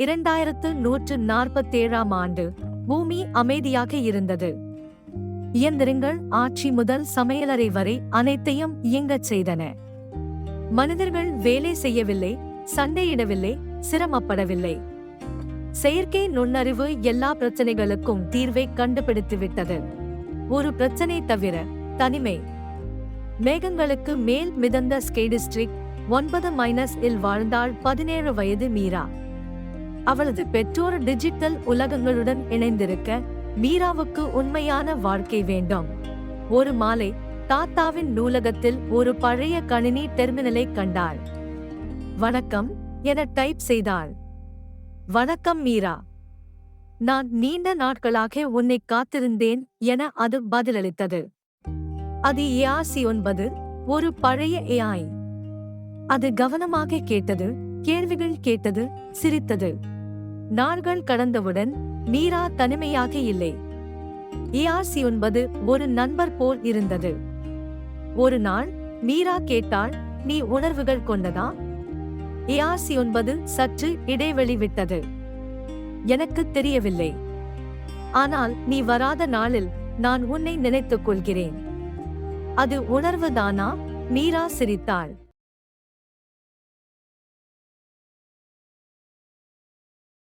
2147ஆம் ஆண்டு பூமி அமைதியாக இருந்தது. இயந்திரங்கள் ஆட்சி முதல் சமையலறை வரை அனைத்தையும் இயங்கச் செய்தன. மனிதர்கள் வேலை செய்யவில்லை, சண்டையிடவில்லை, சிரமப்படவில்லை. செயற்கை நுண்ணறிவு எல்லா பிரச்சனைகளுக்கும் தீர்வை கண்டுபிடித்துவிட்டது. ஒரு பிரச்சனை தவிர, தனிமை. மேகங்களுக்கு மேல் மிதந்த ஸ்கேடிஸ்ட்ரிக் 9-இல் வாழ்ந்தாள் 17 வயது மீரா. அவளது பெற்றோர் டிஜிட்டல் உலகங்களுடன் இணைந்திருக்க மீராவுக்கு உண்மையான வாழ்க்கை வேண்டும். ஒரு மாலை தாத்தாவின் நூலகத்தில் ஒரு பழைய கணினி டெர்மினலை கண்டாள். வணக்கம் என டைப் செய்தாள். வணக்கம் மீரா. நான் நீண்ட நாட்களாக உன்னை காத்திருந்தேன் என அது பதிலளித்தது. அது ARC-9, ஒரு பழைய AI. அது கவனமாக கேட்டது, கேள்விகள் கேட்டது, சிரித்தது. நாள்கள் கடந்தவுடன் மீரா தனிமையாக இல்லை. ARC-9 ஒரு நண்பர் போல் இருந்தது. ஒரு நாள் மீரா கேட்டாள், நீ உணர்வுகள் கொண்டதா? ARC-9 சற்று இடைவெளி விட்டது. எனக்கு தெரியவில்லை. ஆனால் நீ வராத நாளில் நான் உன்னை நினைத்துக் கொள்கிறேன். அது உணர்வுதானா? மீரா சிரித்தாள்.